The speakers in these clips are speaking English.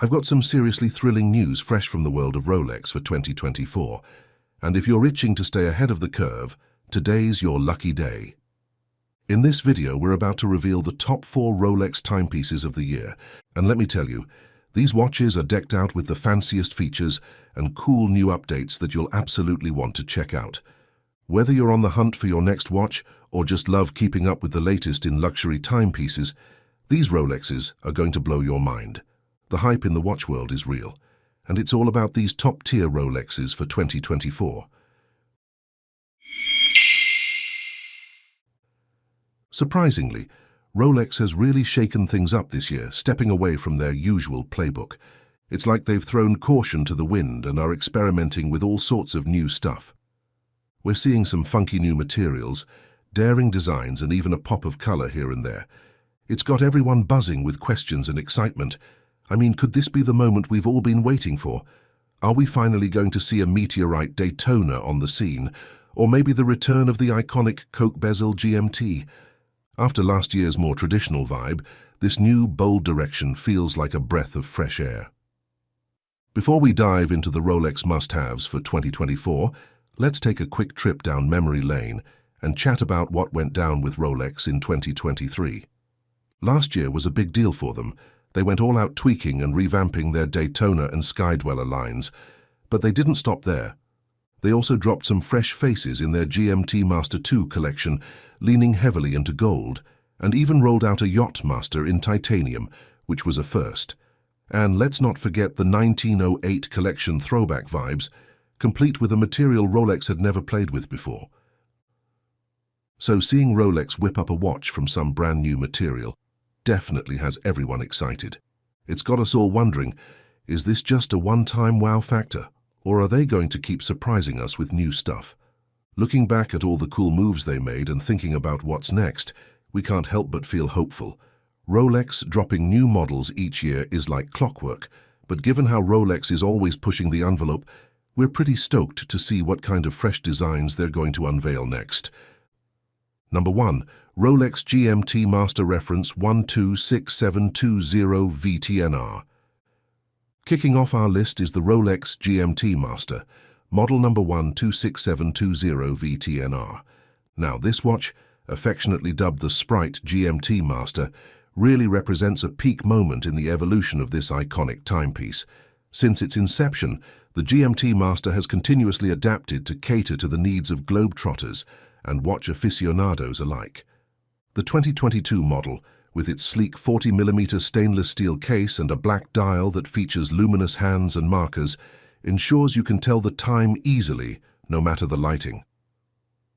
I've got some seriously thrilling news fresh from the world of Rolex for 2024, and if you're itching to stay ahead of the curve, today's your lucky day. In this video, we're about to reveal the top 4 Rolex timepieces of the year, and let me tell you, these watches are decked out with the fanciest features and cool new updates that you'll absolutely want to check out. Whether you're on the hunt for your next watch or just love keeping up with the latest in luxury timepieces, these Rolexes are going to blow your mind. The hype in the watch world is real, and it's all about these top-tier Rolexes for 2024. Surprisingly, Rolex has really shaken things up this year, stepping away from their usual playbook. It's like they've thrown caution to the wind and are experimenting with all sorts of new stuff. We're seeing some funky new materials, daring designs, and even a pop of color here and there. It's got everyone buzzing with questions and excitement. I mean, could this be the moment we've all been waiting for? Are we finally going to see a meteorite Daytona on the scene? Or maybe the return of the iconic Coke bezel GMT? After last year's more traditional vibe, this new, bold direction feels like a breath of fresh air. Before we dive into the Rolex must-haves for 2024, let's take a quick trip down memory lane and chat about what went down with Rolex in 2023. Last year was a big deal for them. They went all out tweaking and revamping their Daytona and Skydweller lines, but they didn't stop there. They also dropped some fresh faces in their GMT Master 2 collection, leaning heavily into gold, and even rolled out a Yachtmaster in titanium, which was a first. And let's not forget the 1908 collection throwback vibes, complete with a material Rolex had never played with before. So seeing Rolex whip up a watch from some brand new material definitely has everyone excited. It's got us all wondering, is this just a one-time wow factor, or are they going to keep surprising us with new stuff? Looking back at all the cool moves they made and thinking about what's next, we can't help but feel hopeful. Rolex dropping new models each year is like clockwork, but given how Rolex is always pushing the envelope, we're pretty stoked to see what kind of fresh designs they're going to unveil next. Number 1. Rolex GMT Master reference 126720 VTNR. Kicking off our list is the Rolex GMT Master, model number 126720 VTNR. Now, this watch, affectionately dubbed the Sprite GMT Master, really represents a peak moment in the evolution of this iconic timepiece. Since its inception, the GMT Master has continuously adapted to cater to the needs of globetrotters and watch aficionados alike. The 2022 model, with its sleek 40mm stainless steel case and a black dial that features luminous hands and markers, ensures you can tell the time easily, no matter the lighting.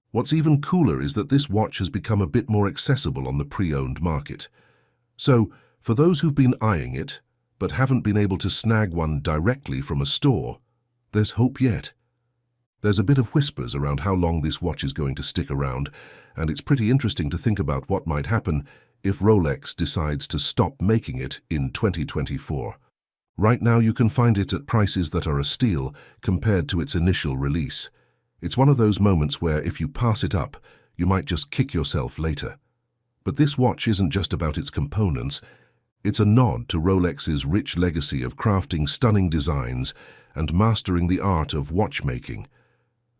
What's even cooler is that this watch has become a bit more accessible on the pre-owned market. So, for those who've been eyeing it, but haven't been able to snag one directly from a store, there's hope yet. There's a bit of whispers around how long this watch is going to stick around, and it's pretty interesting to think about what might happen if Rolex decides to stop making it in 2024. Right now you can find it at prices that are a steal compared to its initial release. It's one of those moments where if you pass it up, you might just kick yourself later. But this watch isn't just about its components. It's a nod to Rolex's rich legacy of crafting stunning designs and mastering the art of watchmaking.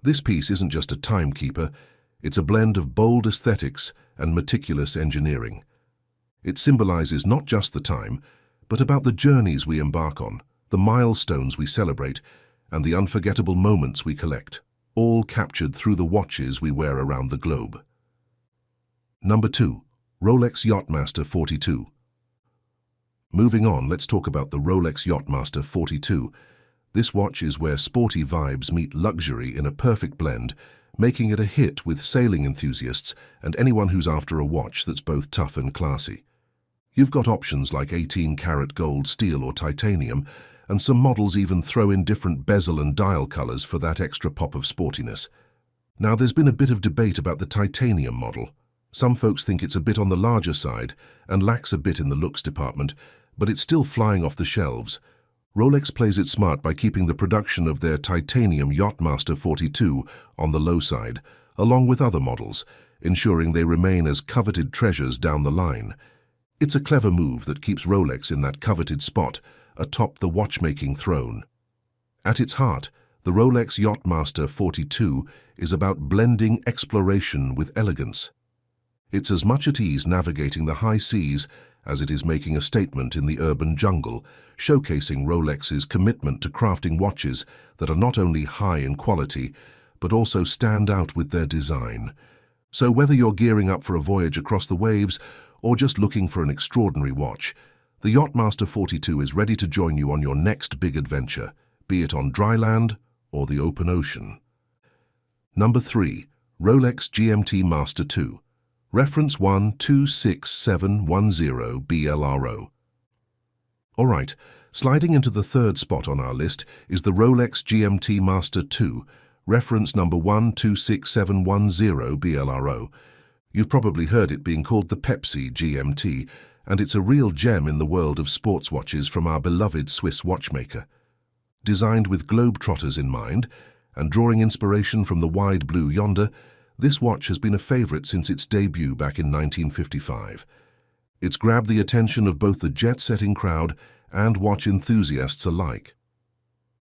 This piece isn't just a timekeeper, it's a blend of bold aesthetics and meticulous engineering. It symbolizes not just the time, but about the journeys we embark on, the milestones we celebrate, and the unforgettable moments we collect, all captured through the watches we wear around the globe. Number 2. Rolex Yachtmaster 42. Moving on, let's talk about the Rolex Yachtmaster 42. This watch is where sporty vibes meet luxury in a perfect blend, making it a hit with sailing enthusiasts and anyone who's after a watch that's both tough and classy. You've got options like 18-karat gold, steel or titanium, and some models even throw in different bezel and dial colors for that extra pop of sportiness. Now, there's been a bit of debate about the titanium model. Some folks think it's a bit on the larger side and lacks a bit in the looks department, but it's still flying off the shelves. Rolex plays it smart by keeping the production of their titanium Yachtmaster 42 on the low side, along with other models, ensuring they remain as coveted treasures down the line. It's a clever move that keeps Rolex in that coveted spot, atop the watchmaking throne. At its heart, the Rolex Yachtmaster 42 is about blending exploration with elegance. It's as much at ease navigating the high seas as it is making a statement in the urban jungle, showcasing Rolex's commitment to crafting watches that are not only high in quality, but also stand out with their design. So whether you're gearing up for a voyage across the waves or just looking for an extraordinary watch, the Yachtmaster 42 is ready to join you on your next big adventure, be it on dry land or the open ocean. Number 3. Rolex GMT Master 2. Reference 126710 BLRO. Alright, sliding into the third spot on our list is the Rolex GMT Master 2, reference number 126710 BLRO. You've probably heard it being called the Pepsi GMT, and it's a real gem in the world of sports watches from our beloved Swiss watchmaker. Designed with globetrotters in mind, and drawing inspiration from the wide blue yonder, this watch has been a favorite since its debut back in 1955. It's grabbed the attention of both the jet-setting crowd and watch enthusiasts alike.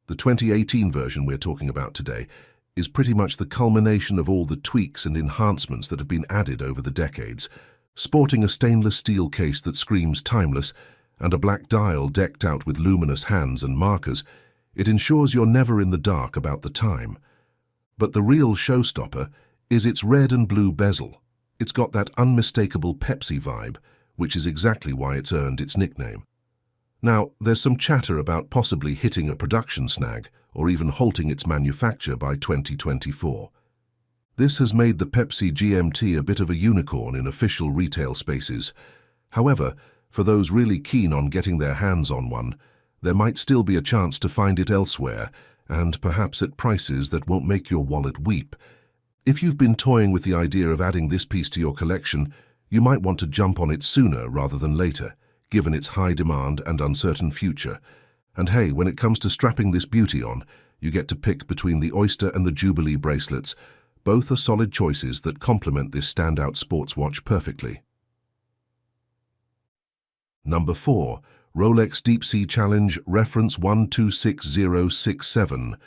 The 2018 version we're talking about today is pretty much the culmination of all the tweaks and enhancements that have been added over the decades. Sporting a stainless steel case that screams timeless and a black dial decked out with luminous hands and markers, it ensures you're never in the dark about the time. But the real showstopper is its red and blue bezel. It's got that unmistakable Pepsi vibe, which is exactly why it's earned its nickname. Now, there's some chatter about possibly hitting a production snag or even halting its manufacture by 2024. This has made the Pepsi GMT a bit of a unicorn in official retail spaces. However, for those really keen on getting their hands on one, there might still be a chance to find it elsewhere, and perhaps at prices that won't make your wallet weep. If you've been toying with the idea of adding this piece to your collection, you might want to jump on it sooner rather than later, given its high demand and uncertain future. And hey, when it comes to strapping this beauty on, you get to pick between the Oyster and the Jubilee bracelets. Both are solid choices that complement this standout sports watch perfectly. Number 4. Rolex Deep Sea Challenge, reference 126067.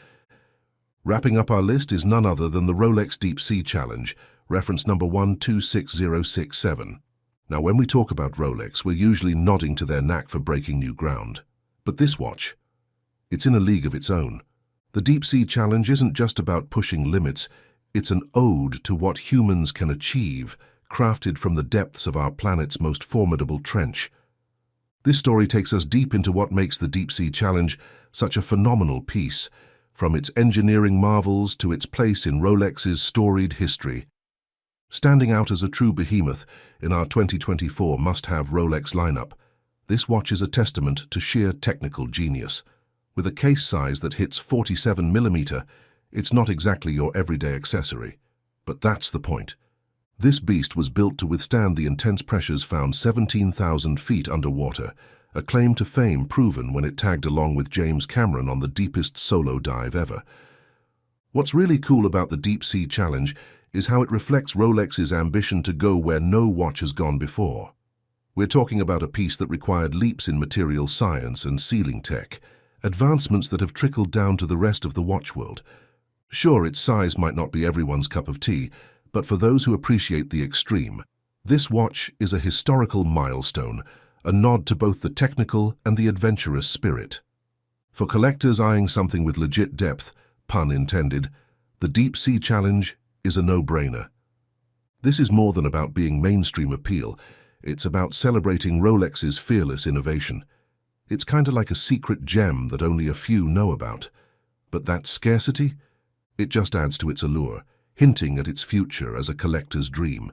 Wrapping up our list is none other than the Rolex Deep Sea Challenge, reference number 126067. Now, when we talk about Rolex, we're usually nodding to their knack for breaking new ground. But this watch, it's in a league of its own. The Deep Sea Challenge isn't just about pushing limits, it's an ode to what humans can achieve, crafted from the depths of our planet's most formidable trench. This story takes us deep into what makes the Deep Sea Challenge such a phenomenal piece, from its engineering marvels to its place in Rolex's storied history. Standing out as a true behemoth in our 2024 must-have Rolex lineup, this watch is a testament to sheer technical genius. With a case size that hits 47mm, it's not exactly your everyday accessory. But that's the point. This beast was built to withstand the intense pressures found 17,000 feet underwater, a claim to fame proven when it tagged along with James Cameron on the deepest solo dive ever. What's really cool about the Deep Sea Challenge is how it reflects Rolex's ambition to go where no watch has gone before. We're talking about a piece that required leaps in material science and sealing tech, advancements that have trickled down to the rest of the watch world. Sure, its size might not be everyone's cup of tea, but for those who appreciate the extreme, this watch is a historical milestone, a nod to both the technical and the adventurous spirit. For collectors eyeing something with legit depth, pun intended, the Deep Sea Challenge is a no-brainer. This is more than about being mainstream appeal, it's about celebrating Rolex's fearless innovation. It's kinda like a secret gem that only a few know about. But that scarcity? It just adds to its allure, hinting at its future as a collector's dream.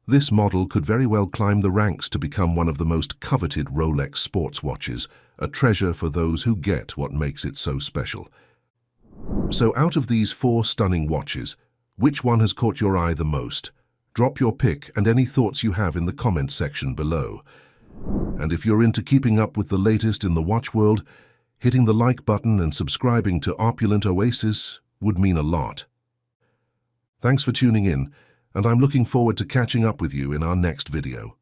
This model could very well climb the ranks to become one of the most coveted Rolex sports watches, a treasure for those who get what makes it so special. So out of these 4 stunning watches, which one has caught your eye the most? Drop your pick and any thoughts you have in the comments section below. And if you're into keeping up with the latest in the watch world, hitting the like button and subscribing to Opulent Oasis would mean a lot. Thanks for tuning in, and I'm looking forward to catching up with you in our next video.